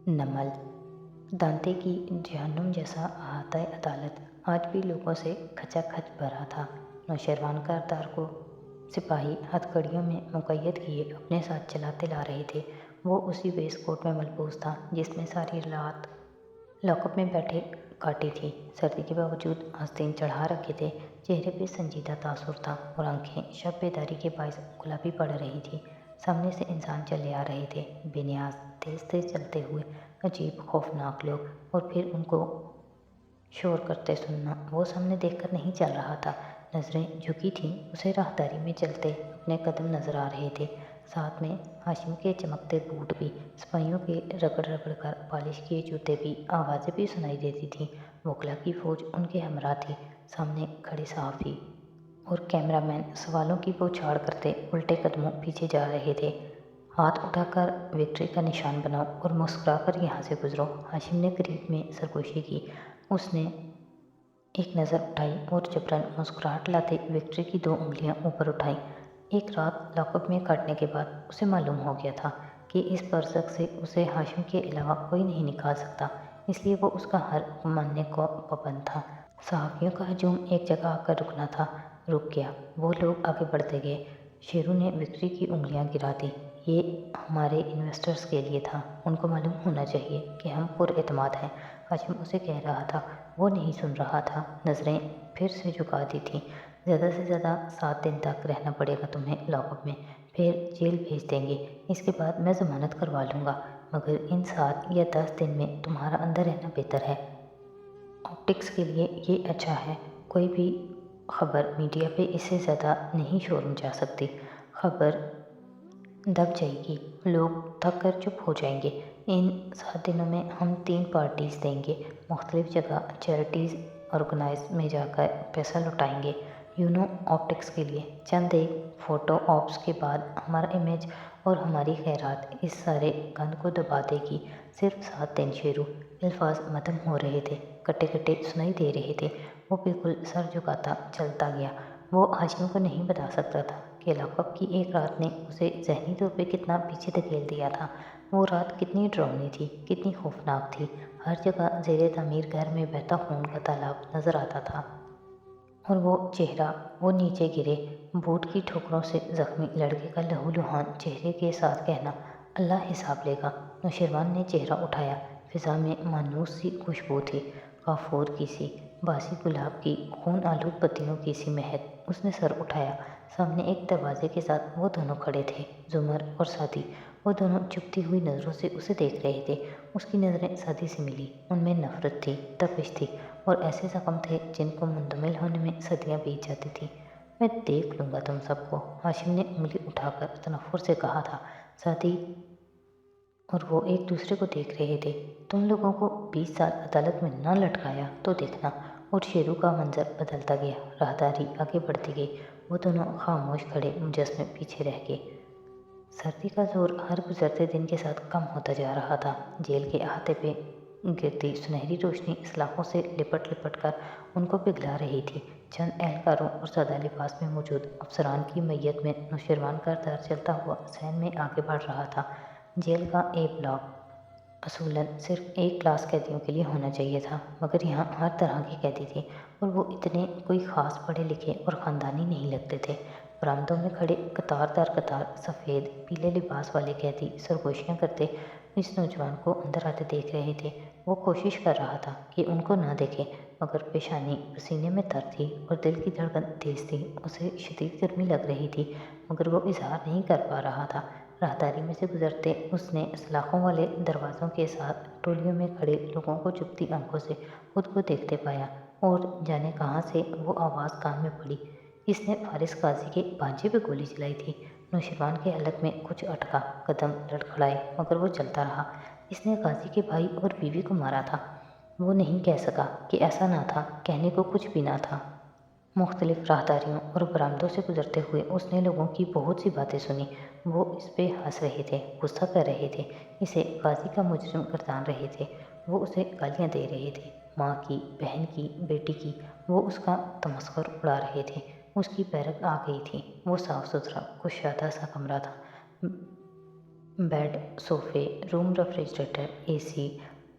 नमल दांते की जहन्नुम जैसा अहाता अदालत आज भी लोगों से खचाखच भरा था। नौशेरवान कारदार को सिपाही हथकड़ियों में मुक़य्यद किए अपने साथ चलाते ला रहे थे। वो उसी वेस्ट कोट में मलबूस था जिसमें सारी रात लॉकअप में बैठे काटी थी। सर्दी के बावजूद आस्तीन चढ़ा रखे थे, चेहरे पे संजीदा तासुर था और आंखें शब बेदारी के बायस गुलाबी पड़ रही थी। सामने से इंसान चले आ रहे थे, बेनियाज तेज तेज चलते हुए, अजीब खौफनाक लोग, और फिर उनको शोर करते सुनना। वो सामने देखकर नहीं चल रहा था, नज़रें झुकी थीं। उसे राहदारी में चलते अपने कदम नजर आ रहे थे, साथ में हाशिम के चमकते बूट भी, सिपाहियों के रगड़ रगड़ कर पॉलिश किए जूते भी। आवाज़ें भी सुनाई देती थीं। वोकला की फौज उनके हमरा थी। सामने खड़े सहाफ़ी और कैमरामैन सवालों की बौछार करते उल्टे कदमों पीछे जा रहे थे। हाथ उठाकर विक्ट्री का निशान बनाओ और मुस्कुराकर यहाँ से गुजरो। हाशिम ने करीब में सरगोशी की। उसने एक नज़र उठाई और जबरन मुस्कुराहट लाते विक्ट्री की 2 उंगलियां ऊपर उठाई। एक रात लॉकअप में काटने के बाद उसे मालूम हो गया था कि इस बरसक से उसे हाशिम के अलावा कोई नहीं निकाल सकता, इसलिए वो उसका हर हुक्म मानने को पाबंद था। सहाफ़ियों का हजूम एक जगह आकर रुकना था, रुक गया। वो लोग आगे बढ़ते गए। शेरू ने विक्ट्री की उंगलियां गिरा दी। ये हमारे इन्वेस्टर्स के लिए था, उनको मालूम होना चाहिए कि हम पुरएतमाद हैं, हाशिम उसे कह रहा था। वो नहीं सुन रहा था, नज़रें फिर से झुका दी थी। ज़्यादा से ज़्यादा 7 दिन तक रहना पड़ेगा तुम्हें लॉकअप में, फिर जेल भेज देंगे। इसके बाद मैं ज़मानत करवा लूँगा, मगर इन 7 या 10 दिन में तुम्हारा अंदर रहना बेहतर है। ऑप्टिक्स के लिए ये अच्छा है। कोई भी खबर मीडिया पे इससे ज़्यादा नहीं शोर मचा सकती। खबर दब जाएगी, लोग थक कर चुप हो जाएंगे। इन 7 दिनों में हम 3 पार्टीज़ देंगे, मुख्तलिफ जगह चैरिटीज़ ऑर्गेनाइज में जाकर पैसा लुटाएंगे। ऑप्टिक्स के लिए चंद एक फ़ोटो ऑप्स के बाद हमारा इमेज और हमारी खैरात इस सारे गंद को दबा देगी। सिर्फ 7 दिन शेरू। अल्फाज मदम हो रहे थे, कटे कटे सुनाई दे रहे थे। वो बिल्कुल सर झुकाता चलता गया। वो हाशिम को नहीं बता सकता था कि लॉकअप की एक रात ने उसे ज़हनी तौर पे कितना पीछे धकेल दिया था। वो रात कितनी डरावनी थी, कितनी खौफनाक थी। हर जगह ज़ेरे तामीर घर में बहता खून का तालाब नज़र आता था, और वो चेहरा, वो नीचे गिरे बूट की ठोकरों से ज़ख्मी लड़के का लहूलुहान चेहरे के साथ कहना, अल्लाह हिसाब लेगा। नौशेरवान ने चेहरा उठाया। फ़िज़ा में मानूस सी खुशबू थी, काफूर की सी, बासी गुलाब की, खून आलूद पत्तियों की सी महक। उसने सर उठाया। सामने एक दरवाजे के साथ वो दोनों खड़े थे, जुमर और सादी। वो दोनों चुभती हुई नज़रों से उसे देख रहे थे। उसकी नज़रें सादी से मिली, उनमें नफ़रत थी, तपिश थी, और ऐसे ज़ख्म थे जिनको मुंतमिल होने में सदियाँ बीत जाती थी। मैं देख लूँगा तुम सबको, हाशिम ने उंगली उठाकर तनफ़ुर से कहा था। सादी और वो एक दूसरे को देख रहे थे। तुम लोगों को 20 साल अदालत में न लटकाया तो देखना। और शेरू का मंजर बदलता गया, राहदारी आगे बढ़ती गई। वो दोनों खामोश खड़े मुजस्मे पीछे रह गए। सर्दी का जोर हर गुजरते दिन के साथ कम होता जा रहा था। जेल के अहाते पे गिरती सुनहरी रोशनी सलाखों से लिपट लिपट कर उनको पिघला रही थी। चंद एहलकारों और सादा लिबास में मौजूद अफसरान की मैयत में नौशेरवान का दर चलता हुआ सैन में आगे बढ़ रहा था। जेल का ए ब्लॉक असूलन सिर्फ एक क्लास कैदियों के लिए होना चाहिए था, मगर यहाँ हर तरह की कैदी थी, और वो इतने कोई ख़ास पढ़े लिखे और ख़ानदानी नहीं लगते थे। बरामदों में खड़े कतार दर कतार सफ़ेद पीले लिबास वाले कैदी सरगोशियाँ करते इस नौजवान को अंदर आते देख रहे थे। वो कोशिश कर रहा था कि उनको ना देखे, मगर पेशानी पसीने में तर थी और दिल की धड़कन तेज थी। उसे शदीद गर्मी लग रही थी, मगर वो इजहार नहीं कर पा रहा था। राहदारी में से गुजरते उसने सलाखों वाले दरवाज़ों के साथ टोलियों में खड़े लोगों को चुभती आंखों से खुद को देखते पाया, और जाने कहाँ से वो आवाज़ कान में पड़ी, इसने फारिस काजी के भांजे पे गोली चलाई थी। नौशेरवान के हलक में कुछ अटका, कदम लड़खड़ाए, मगर वो चलता रहा। इसने काजी के भाई और बीवी को मारा था। वो नहीं कह सका कि ऐसा ना था, कहने को कुछ भी ना था। मुख्तलिफ राहदारियों और बरामदों से गुजरते हुए उसने लोगों की बहुत सी बातें सुनी। वो इस पे हंस रहे थे, गुस्सा कर रहे थे, इसे गाजी का मुजरिम गर्दान रहे थे। वो उसे गालियाँ दे रहे थे, माँ की, बहन की, बेटी की। वो उसका तमस्खुर उड़ा रहे थे। उसकी बैरक आ गई थी। वो साफ़ सुथरा कुशादा सा कमरा था, बेड, सोफे, room refrigerator, AC,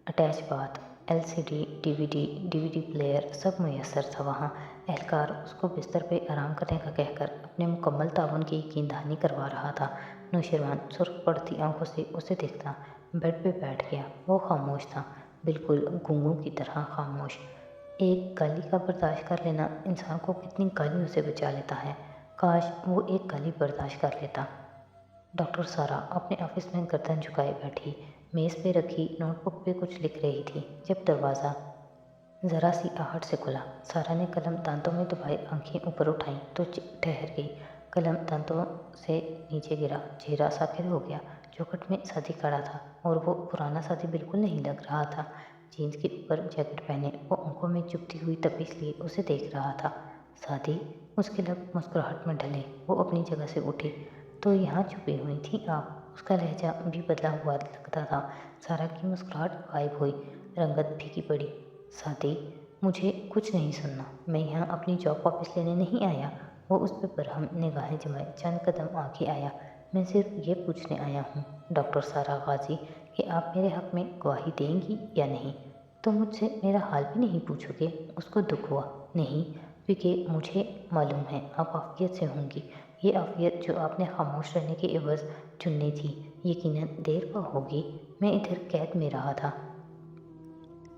attach bath, LCD, DVD player सब मुयस्सर था वहाँ। एहलकार उसको बिस्तर पे आराम करने का कहकर अपने मुकम्मल ताउन की यकीन दहानी करवा रहा था। नौशरवान सुर्ख पड़ती आंखों से उसे देखता बेड पे बैठ गया। वो खामोश था, बिल्कुल गूंगों की तरह खामोश। एक गाली का बर्दाश्त कर लेना इंसान को कितनी गालियों से बचा लेता है। काश वो एक गाली बर्दाश्त कर लेता। डॉक्टर सारा अपने ऑफिस में गर्दन झुकाए बैठी मेज़ पे रखी नोटबुक पे कुछ लिख रही थी जब दरवाज़ा ज़रा सी आहट से खुला। सारा ने कलम दांतों में दबाए आंखें ऊपर उठाईं तो ठहर गई। कलम दांतों से नीचे गिरा, चेहरा साकित हो गया। चौखट में सादी खड़ा था और वो पुराना सादी बिल्कुल नहीं लग रहा था। जीन्स के ऊपर जैकेट पहने वो आंखों में चुभती हुई तपीस लिए उसे देख रहा था। सादी, उसके लब मुस्कुराहट में ढले। वो अपनी जगह से उठी। तो यहाँ छुपी हुई थी आप? उसका लहजा भी बदला हुआ लगता था। सारा की मुस्कुराहट गायब हुई, रंगत फीकी पड़ी। सादी, मुझे कुछ नहीं सुनना। मैं यहाँ अपनी जॉब वापस लेने नहीं आया। वो उस पर बरहम निगाहें जमाए चंद कदम आगे आया। मैं सिर्फ ये पूछने आया हूँ डॉक्टर सारा गाजी कि आप मेरे हक़ में गवाही देंगी या नहीं। तो मुझसे मेरा हाल भी नहीं पूछोगे? उसको दुख हुआ। नहीं, क्योंकि मुझे मालूम है आप आफियत से होंगी। ये आफियत जो आपने खामोश रहने के एवज़ चुननी थी, यकीनन देर पा होगी। मैं इधर कैद में रहा था,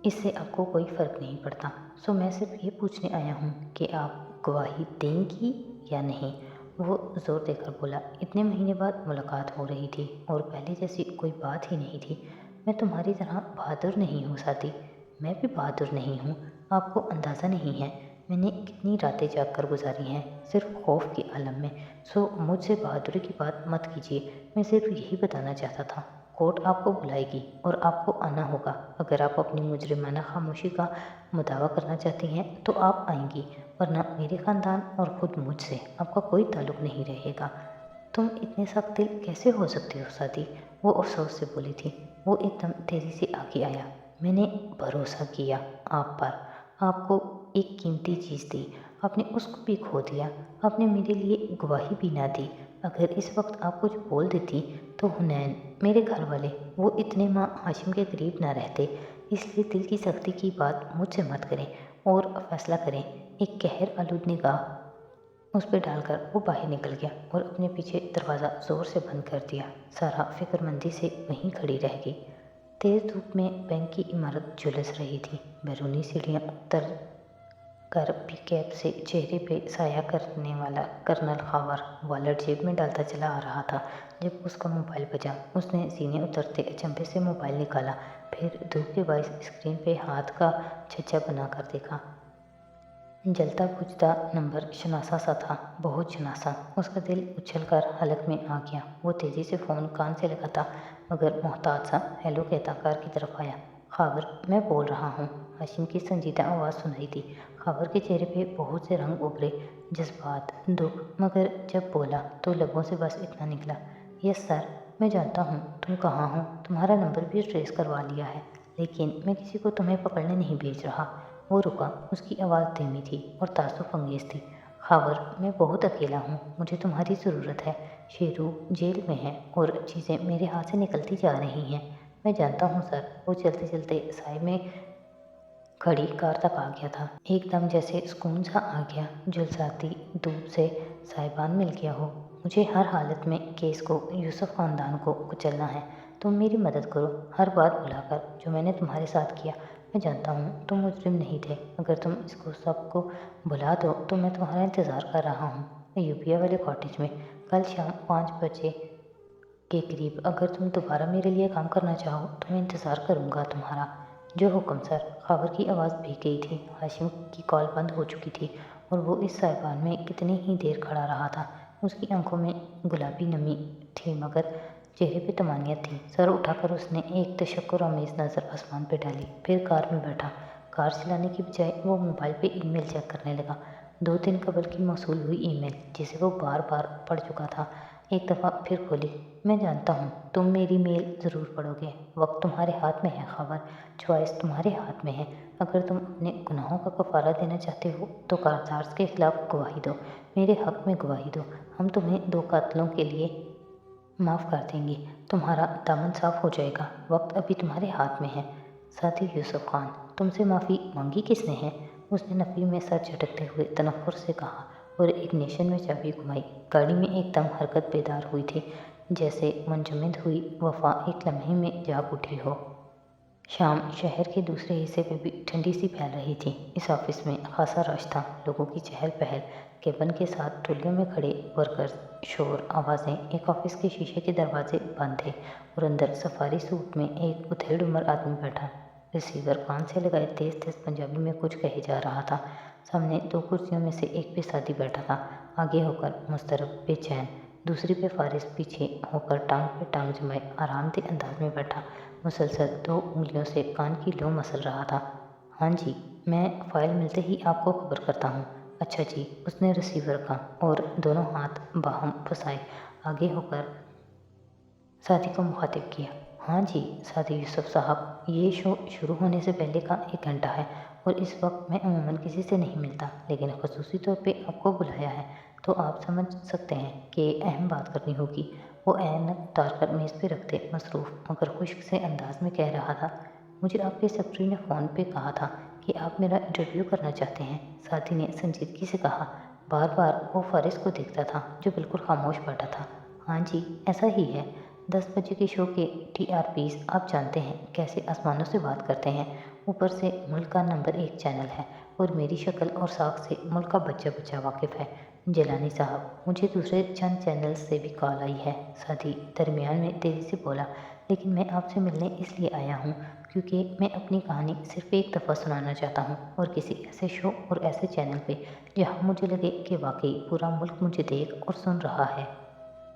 इससे आपको कोई फ़र्क नहीं पड़ता। सो मैं सिर्फ ये पूछने आया हूँ कि आप गवाही देंगी या नहीं। वो ज़ोर देकर बोला, इतने महीने बाद मुलाकात हो रही थी और पहले जैसी कोई बात ही नहीं थी। मैं तुम्हारी तरह बहादुर नहीं हूँ साथी। मैं भी बहादुर नहीं हूँ, आपको अंदाज़ा नहीं है मैंने कितनी रातें जाग कर गुजारी हैं सिर्फ खौफ के आलम में। सो मुझसे बहादुरी की बात मत कीजिए। मैं सिर्फ यही बताना चाहता था। कोर्ट आपको बुलाएगी और आपको आना होगा। अगर आप अपनी मुजरिमाना खामोशी का मुदावा करना चाहती हैं तो आप आएंगी, वरना मेरे ख़ानदान और ख़ुद मुझसे आपका कोई ताल्लुक़ नहीं रहेगा। तुम इतने सख्त दिल कैसे हो सकते हो साथी? वो अफसोस से बोली थी। वो एकदम तेज़ी से आगे आया। मैंने भरोसा किया आप पर, आपको एक कीमती चीज़ दी, आपने उसको भी खो दिया। आपने मेरे लिए गवाही भी ना दी। अगर इस वक्त आप कुछ बोल देती तो हुनैन, मेरे घर वाले, वो इतने माँ हाशिम के करीब ना रहते। इसलिए दिल की सख्ती की बात मुझसे मत करें और फैसला करें। एक कहर आलूद निगाह उस पर डालकर वो बाहर निकल गया और अपने पीछे दरवाज़ा ज़ोर से बंद कर दिया। सारा फिक्रमंदी से वहीं खड़ी रह गई। तेज़ धूप में बैंक की इमारत झुलस रही थी। बैरूनी सीढ़ियाँ उतर कर पिकअप से चेहरे पे साया करने वाला कर्नल खावर वॉलेट जेब में डालता चला आ रहा था। जब उसका मोबाइल बजा, उसने सीने उतरते अचंभे से मोबाइल निकाला, फिर धूप के बायस स्क्रीन पे हाथ का छज्जा बनाकर देखा। जलता बुझता नंबर शनासा सा था, बहुत शनासा। उसका दिल उछल कर हलक में आ गया। वो तेज़ी से फ़ोन कान से लगाता मगर मोहताज सा हेलो कहता कार की तरफ आया। खावर, मैं बोल रहा हूँ। हाशिम की संजीदा आवाज़ सुनाई दी। खावर के चेहरे पे बहुत से रंग उभरे, जज्बात, दुख, मगर जब बोला तो लबों से बस इतना निकला, यस सर, मैं जानता हूँ तुम कहाँ हो। तुम्हारा नंबर भी ट्रेस करवा लिया है, लेकिन मैं किसी को तुम्हें पकड़ने नहीं भेज रहा। वो रुका। उसकी आवाज़ धीमी थी और तासुफ अंगेज़ थी। खावर, मैं बहुत अकेला हूँ, मुझे तुम्हारी ज़रूरत है। शेरू जेल में है और चीज़ें मेरे हाथ से निकलती जा रही हैं। मैं जानता हूँ सर। वो चलते चलते साय में खड़ी कार तक आ गया था। एकदम जैसे सुकून सा आ गया, झुलसाती धूप से साहिबान मिल गया हो। मुझे हर हालत में केस को, यूसुफ ख़ानदान को कुचलना है। तुम मेरी मदद करो, हर बात भुलाकर जो मैंने तुम्हारे साथ किया। मैं जानता हूँ तुम मुजरिम नहीं थे। अगर तुम इसको सबको भुला दो तो मैं तुम्हारा इंतज़ार कर रहा हूँ यूपिया वाले कॉटेज में, कल शाम 5 बजे के करीब। अगर तुम दोबारा मेरे लिए काम करना चाहो तो मैं इंतज़ार करूँगा तुम्हारा। जो हुक्म सर। खावर की आवाज़ भीग गई थी। हाशिम की कॉल बंद हो चुकी थी और वो इस साइबान में कितनी ही देर खड़ा रहा था। उसकी आंखों में गुलाबी नमी थी मगर चेहरे पे तमानियत थी। सर उठाकर उसने एक तशक्कुर आमेज़ नज़र आसमान पे डाली, फिर कार में बैठा। कार चलाने की बजाय वो मोबाइल पे ईमेल चेक करने लगा। 2 दिन कबल की मौसूल हुई ईमेल जिसे वो बार बार पढ़ चुका था। एक दफ़ा फिर खोली। मैं जानता हूँ तुम मेरी मेल ज़रूर पढ़ोगे। वक्त तुम्हारे हाथ में है खावर, चॉइस तुम्हारे हाथ में है। अगर तुम अपने गुनाहों का कफ़ारा देना चाहते हो तो कारदार्स के ख़िलाफ़ गवाही दो, मेरे हक़ में गवाही दो। हम तुम्हें 2 कातलों के लिए माफ़ कर देंगे, तुम्हारा दामन साफ हो जाएगा, वक्त अभी तुम्हारे हाथ में है। साथ ही यूसुफ खान, तुमसे माफ़ी मांगी किसने है? उसने नफ़ी में सर झटकते हुए तनक्कुर से कहा और इग्निशन में चाबी घुमाई। गाड़ी में एकदम हरकत बेदार हुई थी, जैसे मुंजमद हुई वफ़ा एक लम्हे में जाग उठी हो। शाम शहर के दूसरे हिस्से पे भी ठंडी सी फैल रही थी। इस ऑफिस में खासा रश था, लोगों की चहल पहल, केबिन के साथ टोलियों में खड़े वर्कर्स, शोर, आवाज़ें। एक ऑफिस के शीशे के दरवाजे बंद थे और अंदर सफारी सूट में एक उथेड़ उम्र आदमी बैठा रिसीवर कान से लगाए तेज तेज पंजाबी में कुछ कहे जा रहा था। सामने दो कुर्सियों में से एक पे सादी बैठा था, आगे होकर मुस्तरब बेचैन, दूसरी पे फारिस पीछे होकर टांग पे टांग जमाए आरामदेह अंदाज में बैठा मुसलसल दो उंगलियों से कान की लो मसल रहा था। हाँ जी, मैं फ़ाइल मिलते ही आपको खबर करता हूँ। अच्छा जी, उसने रिसीवर का और दोनों हाथ बाहम फंसाए आगे होकर साथी को मुखातिब किया। हाँ जी साथी यूसुफ साहब, ये शो शुरू होने से पहले का 1 घंटा है और इस वक्त मैं अमूमन किसी से नहीं मिलता, लेकिन खसूसी तौर पे आपको बुलाया है तो आप समझ सकते हैं कि अहम बात करनी होगी। वो ऐनक उतार कर मेज़ पे रखते मसरूफ़ मगर खुश्क से अंदाज में कह रहा था, मुझे आपके सेक्रेटरी ने फ़ोन पे कहा था कि आप मेरा इंटरव्यू करना चाहते हैं। साथी ने संजीदगी से कहा। बार बार वो फारिस को देखता था जो बिल्कुल खामोश बैठा था। हाँ जी ऐसा ही है, 10 बजे के शो के TRPs आप जानते हैं कैसे आसमानों से बात करते हैं। ऊपर से मुल्क का नंबर 1 चैनल है और मेरी शक्ल और साख से मुल्क का बच्चा बच्चा वाकिफ़ है। जिलानी साहब, मुझे दूसरे चंद चैनल्स से भी कॉल आई है। साथी दरमियान में तेज़ी से बोला, लेकिन मैं आपसे मिलने इसलिए आया हूँ क्योंकि मैं अपनी कहानी सिर्फ एक दफ़ा सुनाना चाहता हूँ और किसी ऐसे शो और ऐसे चैनल पे जहाँ मुझे लगे कि वाकई पूरा मुल्क मुझे देख और सुन रहा है।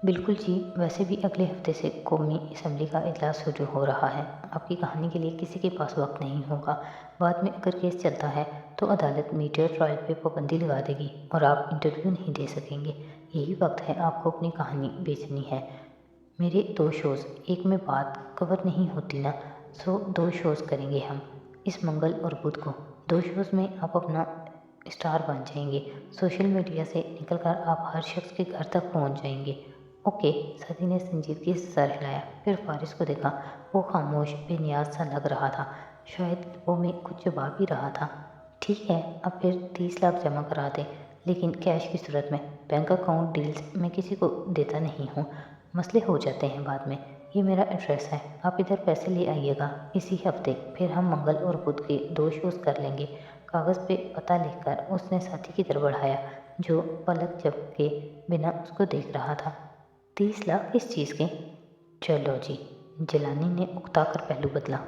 बिल्कुल जी, वैसे भी अगले हफ्ते से कौमी असम्बली का इजलास शुरू हो रहा है। आपकी कहानी के लिए किसी के पास वक्त नहीं होगा। बाद में अगर केस चलता है तो अदालत मीडिया ट्रायल पे पाबंदी लगा देगी और आप इंटरव्यू नहीं दे सकेंगे। यही वक्त है आपको अपनी कहानी बेचनी है। मेरे 2 शोज़, एक में बात कवर नहीं होती ना, सो 2 शोज़ करेंगे हम, इस मंगल और बुध को। 2 शोज़ में आप अपना स्टार बन जाएंगे। सोशल मीडिया से निकलकर आप हर शख्स के घर तक पहुंच जाएंगे। ओके, सती ने संजीदगी से सर हिलाया, फिर फारिस को देखा। वो खामोश बेनियाज सा लग रहा था, शायद वो में कुछ जवाब ही रहा था। ठीक है, अब फिर 30 लाख जमा करा दे, लेकिन कैश की सूरत में। बैंक अकाउंट डील्स मैं किसी को देता नहीं हूँ, मसले हो जाते हैं बाद में। ये मेरा एड्रेस है, आप इधर पैसे ले आइएगा इसी हफ्ते, फिर हम मंगल और बुध के 2 शोज़ कर लेंगे। कागज़ पे पता लिखकर उसने साथी की तरफ बढ़ाया, जो पलक झपके बिना उसको देख रहा था। 30 लाख किस चीज़ के? चलो जी, जिलानी ने उकता कर पहलू बदला।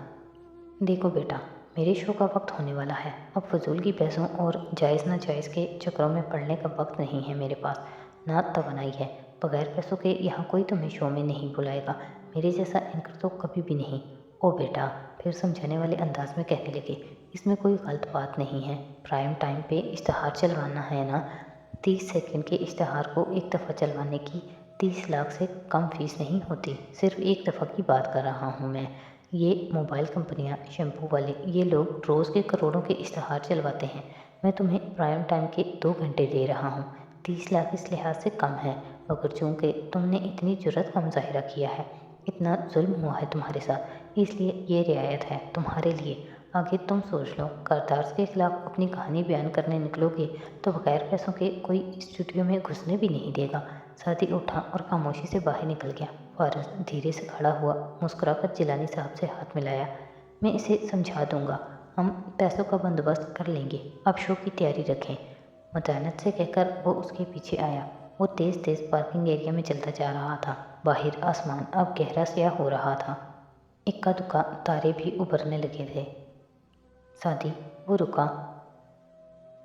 देखो बेटा, मेरे शो का वक्त होने वाला है। अब फजूल की पैसों और जायज़ नाजायज़ के चक्करों में पड़ने का वक्त नहीं है मेरे पास, ना तवानाई है। बगैर पैसों के यहाँ कोई तुम्हें शो में नहीं बुलाएगा, मेरे जैसा एंकर तो कभी भी नहीं। ओ बेटा, फिर समझाने वाले अंदाज में कहने लगे, इसमें कोई गलत बात नहीं है। प्राइम टाइम पे इश्तहार चलवाना है ना, 30 सेकंड के इश्तहार को एक दफ़ा चलवाने की 30 लाख से कम फीस नहीं होती। सिर्फ एक दफ़ा की बात कर रहा हूँ मैं। ये मोबाइल कंपनियां, शैम्पू वाले, ये लोग रोज़ के करोड़ों के इश्तहार चलवाते हैं। मैं तुम्हें प्राइम टाइम के 2 घंटे दे रहा हूँ। 30 लाख इस लिहाज से कम है, मगर चूँकि तुमने इतनी जुर्रत का मुजाहिरा किया है, इतना जुल्म हुआ है तुम्हारे साथ, इसलिए ये रियायत है तुम्हारे लिए। आगे तुम सोच लो, करदार्स के खिलाफ अपनी कहानी बयान करने निकलोगे तो बगैर पैसों के कोई स्टूडियो में घुसने भी नहीं देगा। साथी उठा और खामोशी से बाहर निकल गया। फारस धीरे से खड़ा हुआ, मुस्कुराकर जिलानी साहब से हाथ मिलाया। मैं इसे समझा दूंगा, हम पैसों का बंदोबस्त कर लेंगे, आप शो की तैयारी रखें। मतानत से कहकर वो उसके पीछे आया। वो तेज़ तेज़ पार्किंग एरिया में चलता जा रहा था। बाहर आसमान अब गहरा स्याह हो रहा था, इक्का दुक्का तारे भी उभरने लगे थे। सादी वो रुका,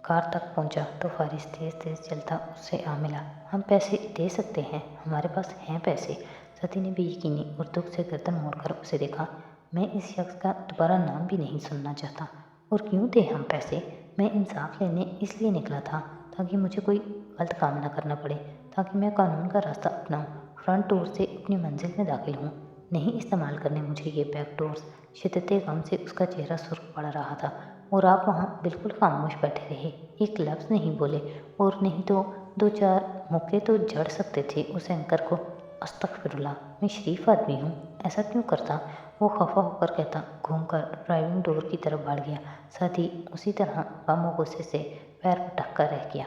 कार तक पहुंचा तो फारिस तेज तेज चलता उससे आ मिला। हम पैसे दे सकते हैं, हमारे पास हैं पैसे। सती ने बेयकीनी और दुख से गर्दन मोड़कर उसे देखा। मैं इस शख्स का दोबारा नाम भी नहीं सुनना चाहता। और क्यों दे हम पैसे? मैं इंसाफ लेने इसलिए निकला था ताकि मुझे कोई गलत काम न करना पड़े, ताकि मैं कानून का रास्ता अपनाऊं, फ्रंट डोर से अपनी मंजिल में दाखिल हूँ, नहीं इस्तेमाल करने मुझे ये बैक डोर्स। शिद्दत गम से उसका चेहरा सुर्ख पड़ रहा था और आप वहाँ बिल्कुल खामोश बैठे रहे, एक लफ्ज़ नहीं बोले। और नहीं तो 2-4 मुक्के तो जड़ सकते थे उस एंकर को। استغفراللہ، میں شریف آدمی ہوں، ایسا کیوں کرتا؟ وہ خفا ہو کر کہتا، گھوم کر ڈرائیونگ ڈور کی طرف بڑھ گیا۔ ساتھ ہی اسی طرح غم و غصے سے پیر پٹک کر رہ گیا۔